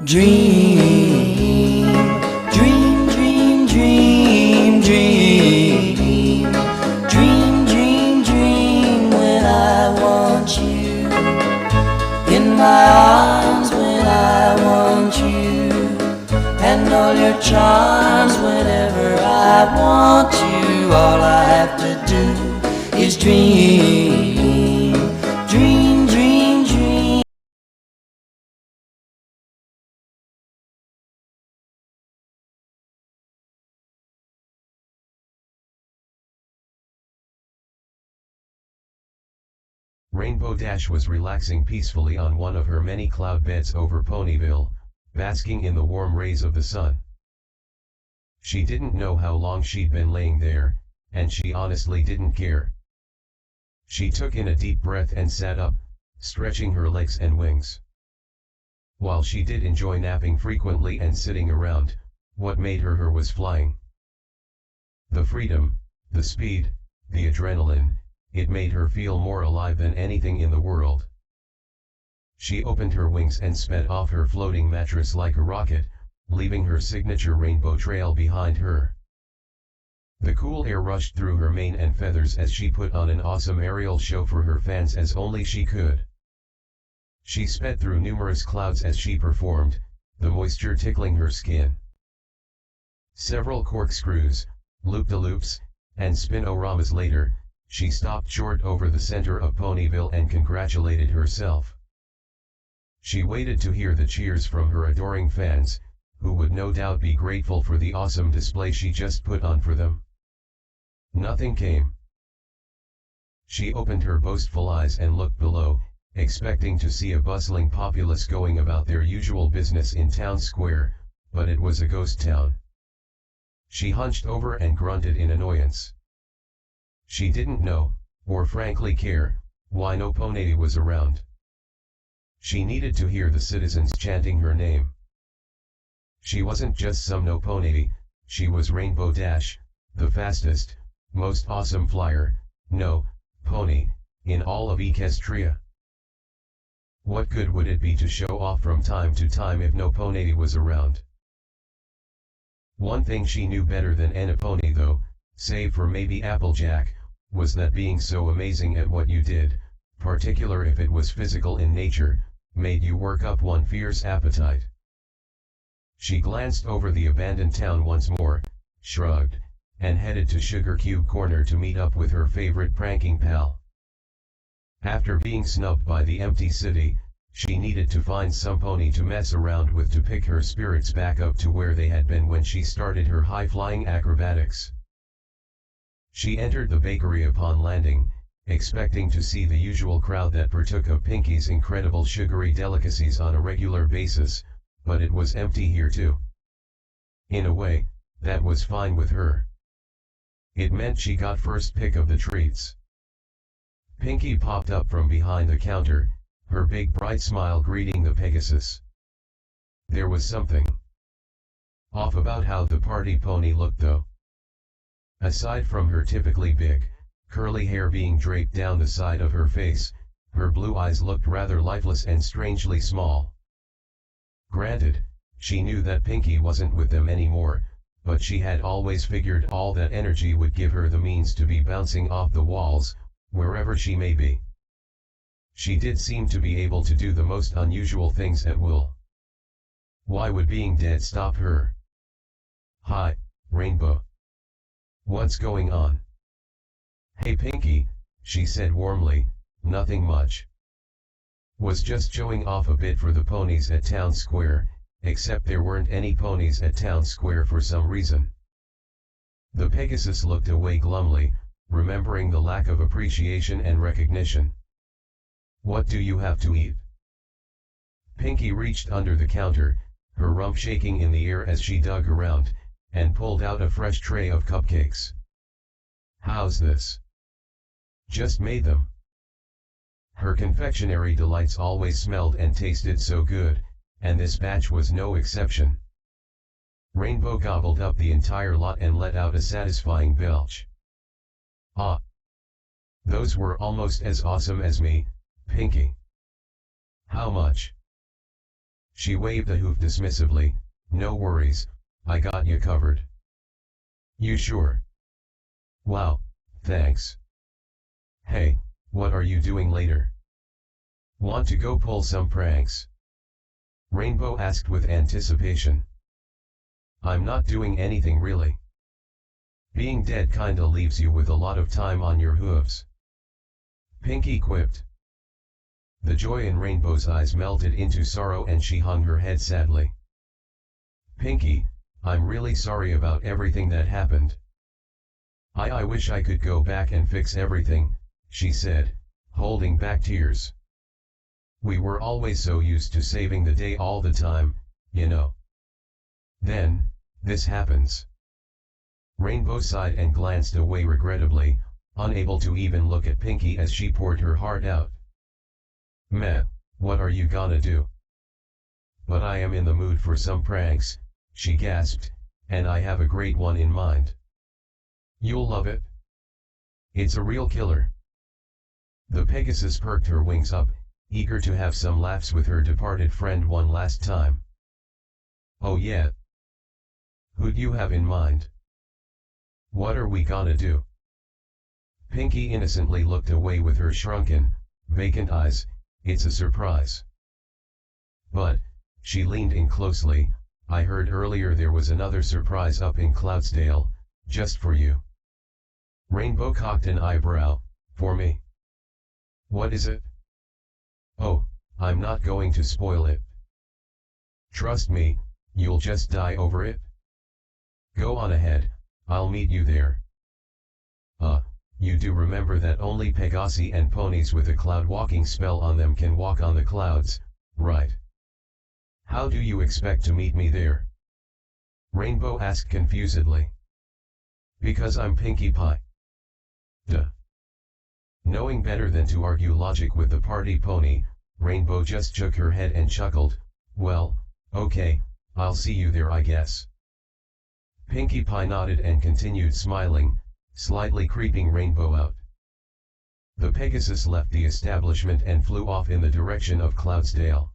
Dream, dream, dream, dream, dream. Dream, dream, dream when I want you. In my arms when I want you. And all your charms whenever I want you. All I have to do is dream, dream, dream, dream. Rainbow Dash was relaxing peacefully on one of her many cloud beds over Ponyville, basking in the warm rays of the sun. She didn't know how long she'd been laying there, and she honestly didn't care. She took in a deep breath and sat up, stretching her legs and wings. While she did enjoy napping frequently and sitting around, what made her was flying. The freedom, the speed, the adrenaline, it made her feel more alive than anything in the world. She opened her wings and sped off her floating mattress like a rocket, leaving her signature rainbow trail behind her. The cool air rushed through her mane and feathers as she put on an awesome aerial show for her fans as only she could. She sped through numerous clouds as she performed, the moisture tickling her skin. Several corkscrews, loop-de-loops, and spin-o-ramas later, she stopped short over the center of Ponyville and congratulated herself. She waited to hear the cheers from her adoring fans, who would no doubt be grateful for the awesome display she just put on for them. Nothing came. She opened her boastful eyes and looked below, expecting to see a bustling populace going about their usual business in town square, but it was a ghost town. She hunched over and grunted in annoyance. She didn't know, or frankly care, why no Pony was around. She needed to hear the citizens chanting her name. She wasn't just some no Pony, she was Rainbow Dash, the fastest, most awesome flyer, no, pony, in all of Equestria. What good would it be to show off from time to time if no Pony was around? One thing she knew better than any pony though, save for maybe Applejack, was that being so amazing at what you did, particular if it was physical in nature, made you work up one fierce appetite. She glanced over the abandoned town once more, shrugged, and headed to Sugar Cube Corner to meet up with her favorite pranking pal. After being snubbed by the empty city, she needed to find some pony to mess around with to pick her spirits back up to where they had been when she started her high-flying acrobatics. She entered the bakery upon landing, expecting to see the usual crowd that partook of Pinky's incredible sugary delicacies on a regular basis, but it was empty here too. In a way, that was fine with her. It meant she got first pick of the treats. Pinky popped up from behind the counter, her big bright smile greeting the Pegasus. There was something off about how the party pony looked though. Aside from her typically big, curly hair being draped down the side of her face, her blue eyes looked rather lifeless and strangely small. Granted, she knew that Pinky wasn't with them anymore, but she had always figured all that energy would give her the means to be bouncing off the walls, wherever she may be. She did seem to be able to do the most unusual things at will. Why would being dead stop her? Hi, Rainbow. What's going on? Hey Pinky, she said warmly, nothing much. Was just showing off a bit for the ponies at Town Square, except there weren't any ponies at Town Square for some reason. The Pegasus looked away glumly, remembering the lack of appreciation and recognition. What do you have to eat? Pinky reached under the counter, her rump shaking in the air as she dug around, and pulled out a fresh tray of cupcakes. How's this? Just made them. Her confectionery delights always smelled and tasted so good, and this batch was no exception. Rainbow gobbled up the entire lot and let out a satisfying belch. Ah! Those were almost as awesome as me, Pinky. How much? She waved a hoof dismissively. No worries, I got you covered. You sure? Wow, thanks. Hey, what are you doing later? Want to go pull some pranks? Rainbow asked with anticipation. I'm not doing anything really. Being dead kinda leaves you with a lot of time on your hooves. Pinky quipped. The joy in Rainbow's eyes melted into sorrow and she hung her head sadly. Pinky, I'm really sorry about everything that happened. I wish I could go back and fix everything, she said, holding back tears. We were always so used to saving the day all the time, you know. Then, this happens. Rainbow sighed and glanced away regrettably, unable to even look at Pinky as she poured her heart out. Meh, what are you gonna do? But I am in the mood for some pranks, she gasped, and I have a great one in mind. You'll love it. It's a real killer. The Pegasus perked her wings up, eager to have some laughs with her departed friend one last time. Oh yeah. Who'd you have in mind? What are we gonna do? Pinky innocently looked away with her shrunken, vacant eyes. It's a surprise. But, she leaned in closely, I heard earlier there was another surprise up in Cloudsdale, just for you. Rainbow cocked an eyebrow. For me? What is it? Oh, I'm not going to spoil it. Trust me, you'll just die over it. Go on ahead, I'll meet you there. You do remember that only Pegasi and ponies with a cloud walking spell on them can walk on the clouds, right? How do you expect to meet me there? Rainbow asked confusedly. Because I'm Pinkie Pie. Duh. Knowing better than to argue logic with the party pony, Rainbow just shook her head and chuckled. Well, okay, I'll see you there I guess. Pinkie Pie nodded and continued smiling, slightly creeping Rainbow out. The Pegasus left the establishment and flew off in the direction of Cloudsdale.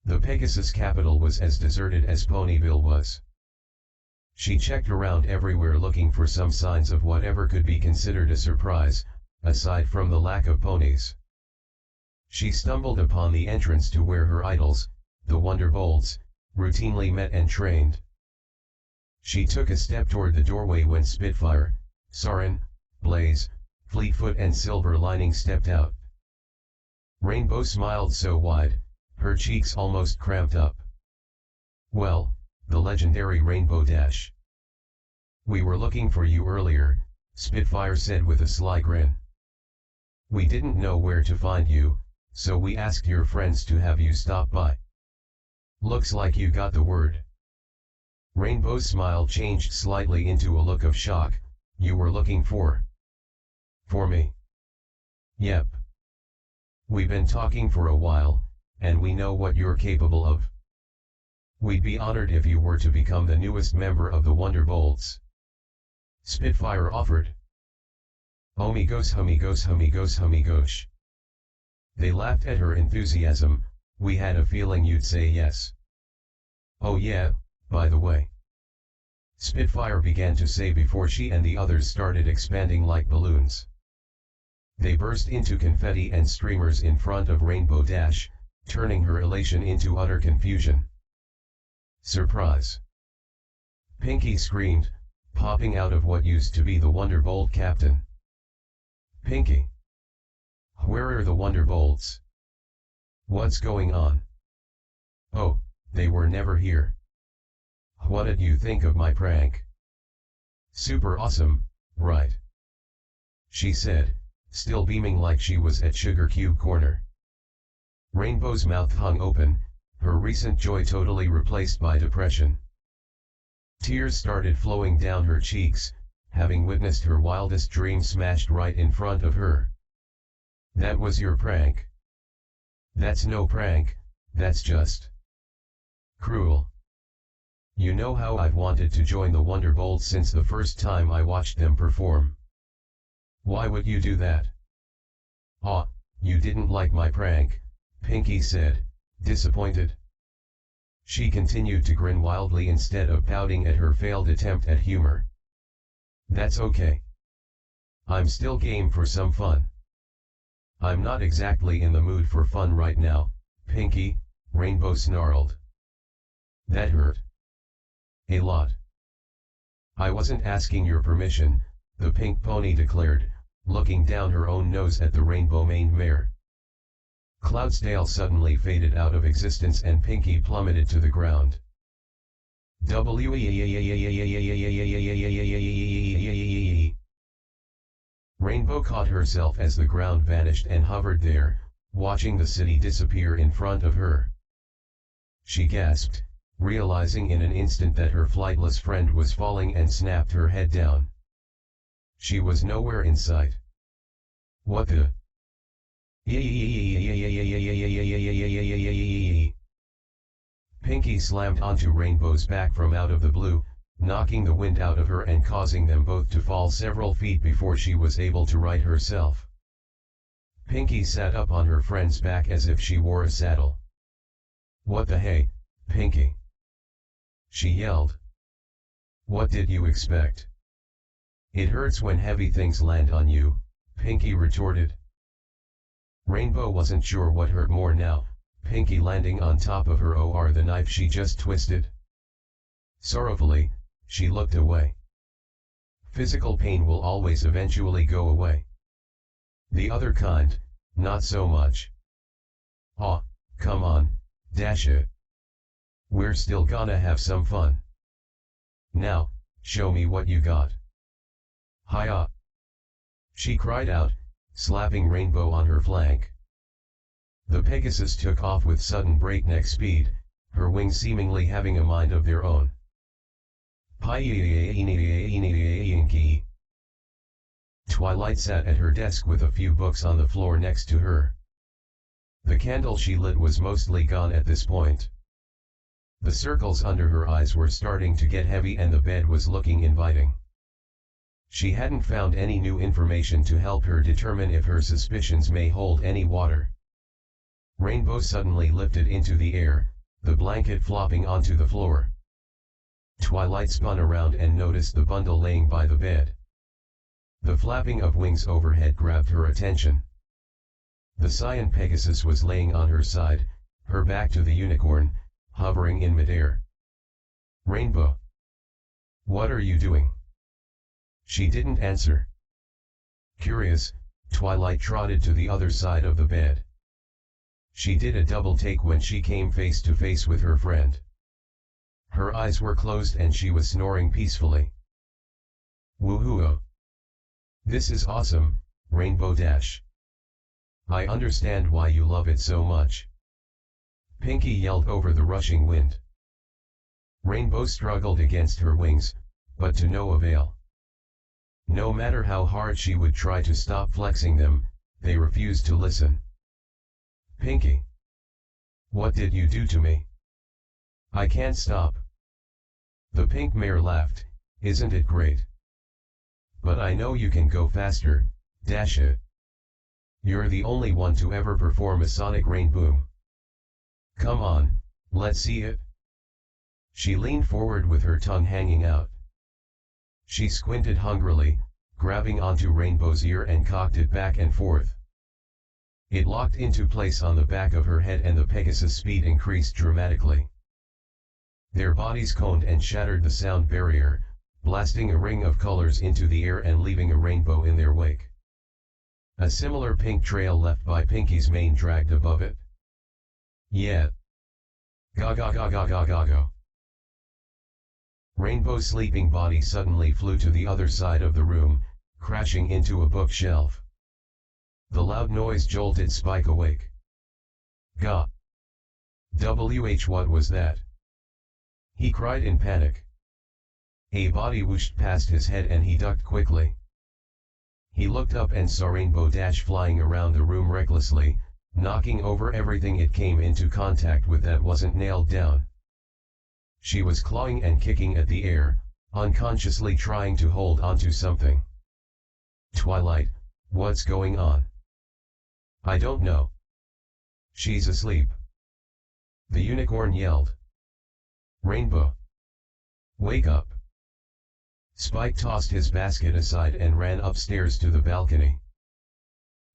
The Pegasus capital was as deserted as Ponyville was. She checked around everywhere looking for some signs of whatever could be considered a surprise, aside from the lack of ponies. She stumbled upon the entrance to where her idols, the Wonderbolts, routinely met and trained. She took a step toward the doorway when Spitfire, Sarin, Blaze, Fleetfoot and Silver Lining stepped out. Rainbow smiled so wide, her cheeks almost cramped up. Well, the legendary Rainbow Dash. We were looking for you earlier, Spitfire said with a sly grin. We didn't know where to find you, so we asked your friends to have you stop by. Looks like you got the word. Rainbow's smile changed slightly into a look of shock. You were looking for me? Yep. We've been talking for a while, and we know what you're capable of. We'd be honored if you were to become the newest member of the Wonderbolts. Spitfire offered. Homigos homigos homigos homigosh. They laughed at her enthusiasm. We had a feeling you'd say yes. Oh yeah, by the way. Spitfire began to say before she and the others started expanding like balloons. They burst into confetti and streamers in front of Rainbow Dash, turning her elation into utter confusion. Surprise! Pinky screamed, popping out of what used to be the Wonderbolt captain. Pinky! Where are the Wonderbolts? What's going on? Oh, they were never here. What did you think of my prank? Super awesome, right? She said, still beaming like she was at Sugar Cube Corner. Rainbow's mouth hung open, her recent joy totally replaced by depression. Tears started flowing down her cheeks, having witnessed her wildest dream smashed right in front of her. That was your prank? That's no prank, that's just cruel. You know how I've wanted to join the Wonderbolts since the first time I watched them perform. Why would you do that? Aw, you didn't like my prank, Pinky said, disappointed. She continued to grin wildly instead of pouting at her failed attempt at humor. That's okay. I'm still game for some fun. I'm not exactly in the mood for fun right now, Pinky, Rainbow snarled. That hurt. A lot. I wasn't asking your permission, the pink pony declared, looking down her own nose at the rainbow-maned mare. Cloudsdale suddenly faded out of existence and Pinky plummeted to the ground. Rainbow caught herself as the ground vanished and hovered there, watching the city disappear in front of her. She gasped, realizing in an instant that her flightless friend was falling, and snapped her head down. She was nowhere in sight. What the? Pinky slammed onto Rainbow's back from out of the blue, knocking the wind out of her and causing them both to fall several feet before she was able to right herself. Pinky sat up on her friend's back as if she wore a saddle. What the hey, Pinky? She yelled. What did you expect? It hurts when heavy things land on you, Pinky retorted. Rainbow wasn't sure what hurt more now, Pinky landing on top of her or the knife she just twisted. Sorrowfully, she looked away. Physical pain will always eventually go away. The other kind, not so much. Aw, come on, dash it. We're still gonna have some fun. Now, show me what you got. Hi-ya! She cried out, slapping Rainbow on her flank. The Pegasus took off with sudden breakneck speed, her wings seemingly having a mind of their own. Twilight sat at her desk with a few books on the floor next to her. The candle she lit was mostly gone at this point. The circles under her eyes were starting to get heavy and the bed was looking inviting. She hadn't found any new information to help her determine if her suspicions may hold any water. Rainbow suddenly lifted into the air, the blanket flopping onto the floor. Twilight spun around and noticed the bundle laying by the bed. The flapping of wings overhead grabbed her attention. The Cyan Pegasus was laying on her side, her back to the unicorn, hovering in midair. Rainbow! What are you doing? She didn't answer. Curious, Twilight trotted to the other side of the bed. She did a double take when she came face to face with her friend. Her eyes were closed and she was snoring peacefully. Woohoo! This is awesome, Rainbow Dash. I understand why you love it so much. Pinky yelled over the rushing wind. Rainbow struggled against her wings, but to no avail. No matter how hard she would try to stop flexing them, they refused to listen. Pinky! What did you do to me? I can't stop. The pink mare laughed, isn't it great? But I know you can go faster, dash it. You're the only one to ever perform a sonic rain boom. Come on, let's see it. She leaned forward with her tongue hanging out. She squinted hungrily, grabbing onto Rainbow's ear and cocked it back and forth. It locked into place on the back of her head and the Pegasus' speed increased dramatically. Their bodies coned and shattered the sound barrier, blasting a ring of colors into the air and leaving a rainbow in their wake. A similar pink trail left by Pinky's mane dragged above it. Yeah. Ga ga ga ga ga ga ga. Rainbow's sleeping body suddenly flew to the other side of the room, crashing into a bookshelf. The loud noise jolted Spike awake. Ga. What was that? He cried in panic. A body whooshed past his head and he ducked quickly. He looked up and saw Rainbow Dash flying around the room recklessly, knocking over everything it came into contact with that wasn't nailed down. She was clawing and kicking at the air, unconsciously trying to hold onto something. Twilight, what's going on? I don't know. She's asleep. The unicorn yelled. Rainbow! Wake up! Spike tossed his basket aside and ran upstairs to the balcony.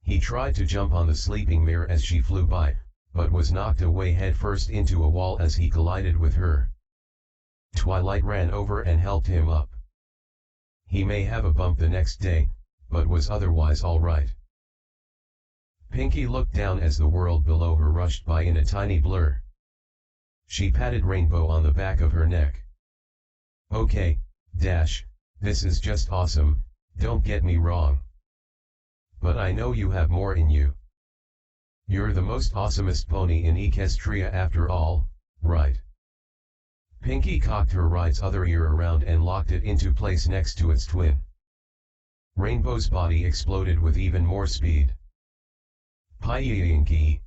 He tried to jump on the sleeping mare as she flew by, but was knocked away headfirst into a wall as he collided with her. Twilight ran over and helped him up. He may have a bump the next day, but was otherwise all right. Pinky looked down as the world below her rushed by in a tiny blur. She patted Rainbow on the back of her neck. Okay, Dash, this is just awesome, don't get me wrong. But I know you have more in you. You're the most awesomest pony in Equestria after all, right? Pinky cocked her ride's other ear around and locked it into place next to its twin. Rainbow's body exploded with even more speed. Pie-yinky!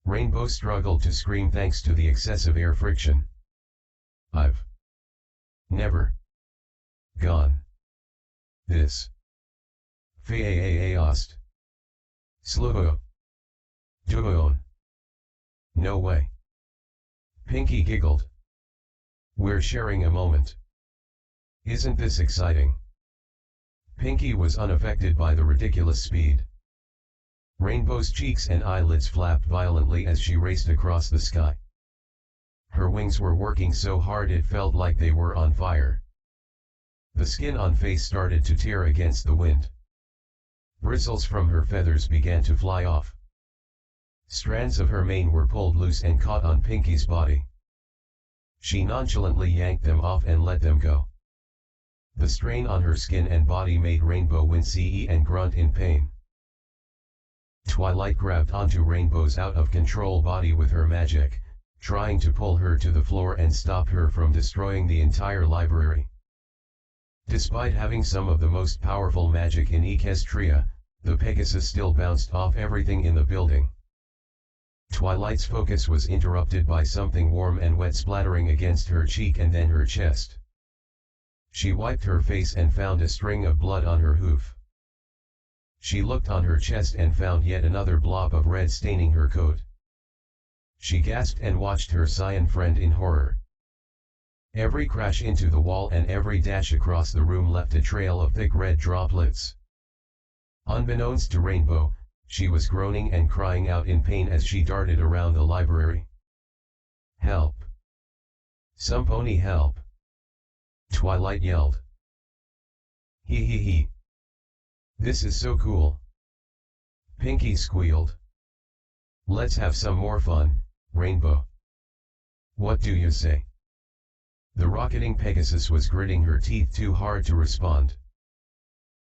Rainbow struggled to scream thanks to the excessive air friction. I've never gone this fast. Slow. Doon. No way. Pinky giggled. We're sharing a moment. Isn't this exciting? Pinky was unaffected by the ridiculous speed. Rainbow's cheeks and eyelids flapped violently as she raced across the sky. Her wings were working so hard it felt like they were on fire. The skin on face started to tear against the wind. Bristles from her feathers began to fly off. Strands of her mane were pulled loose and caught on Pinky's body. She nonchalantly yanked them off and let them go. The strain on her skin and body made Rainbow wince and grunt in pain. Twilight grabbed onto Rainbow's out-of-control body with her magic, trying to pull her to the floor and stop her from destroying the entire library. Despite having some of the most powerful magic in Equestria, the Pegasus still bounced off everything in the building. Twilight's focus was interrupted by something warm and wet splattering against her cheek and then her chest. She wiped her face and found a string of blood on her hoof. She looked on her chest and found yet another blob of red staining her coat. She gasped and watched her cyan friend in horror. Every crash into the wall and every dash across the room left a trail of thick red droplets. Unbeknownst to Rainbow, she was groaning and crying out in pain as she darted around the library. Help! Some pony help! Twilight yelled. Hee hee hee! This is so cool! Pinky squealed. Let's have some more fun, Rainbow. What do you say? The rocketing Pegasus was gritting her teeth too hard to respond.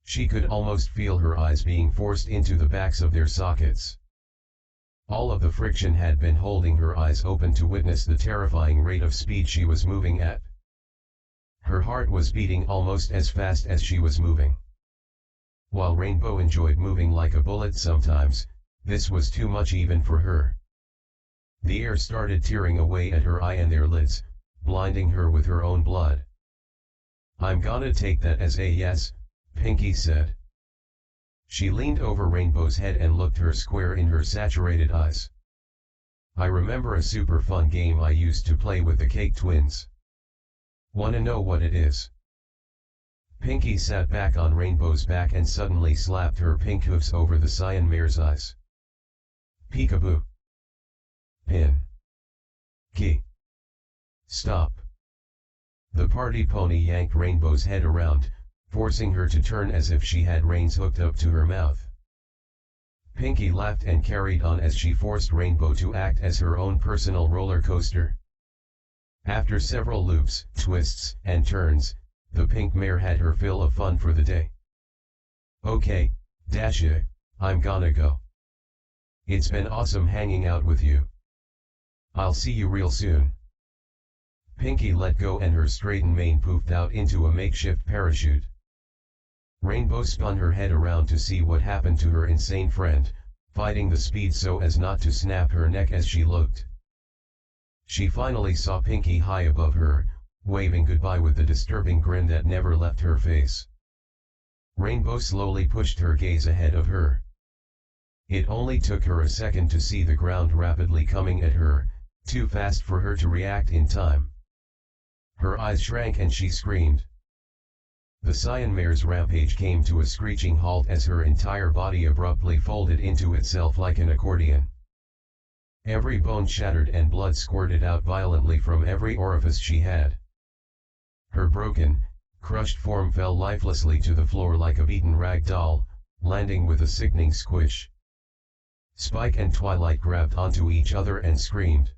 She could almost feel her eyes being forced into the backs of their sockets. All of the friction had been holding her eyes open to witness the terrifying rate of speed she was moving at. Her heart was beating almost as fast as she was moving. While Rainbow enjoyed moving like a bullet sometimes, this was too much even for her. The air started tearing away at her eye and their lids, blinding her with her own blood. I'm gonna take that as a yes, Pinky said. She leaned over Rainbow's head and looked her square in her saturated eyes. I remember a super fun game I used to play with the Cake Twins. Wanna know what it is? Pinky sat back on Rainbow's back and suddenly slapped her pink hoofs over the cyan mare's eyes. Peekaboo. Pin. Key. Stop. The party pony yanked Rainbow's head around, forcing her to turn as if she had reins hooked up to her mouth. Pinky laughed and carried on as she forced Rainbow to act as her own personal roller coaster. After several loops, twists, and turns, the pink mare had her fill of fun for the day. Okay, Dasha, I'm gonna go. It's been awesome hanging out with you. I'll see you real soon. Pinky let go and her straightened mane poofed out into a makeshift parachute. Rainbow spun her head around to see what happened to her insane friend, fighting the speed so as not to snap her neck as she looked. She finally saw Pinky high above her, waving goodbye with a disturbing grin that never left her face. Rainbow slowly pushed her gaze ahead of her. It only took her a second to see the ground rapidly coming at her, too fast for her to react in time. Her eyes shrank and she screamed. The Cyan mare's rampage came to a screeching halt as her entire body abruptly folded into itself like an accordion. Every bone shattered and blood squirted out violently from every orifice she had. Her broken, crushed form fell lifelessly to the floor like a beaten rag doll, landing with a sickening squish. Spike and Twilight grabbed onto each other and screamed.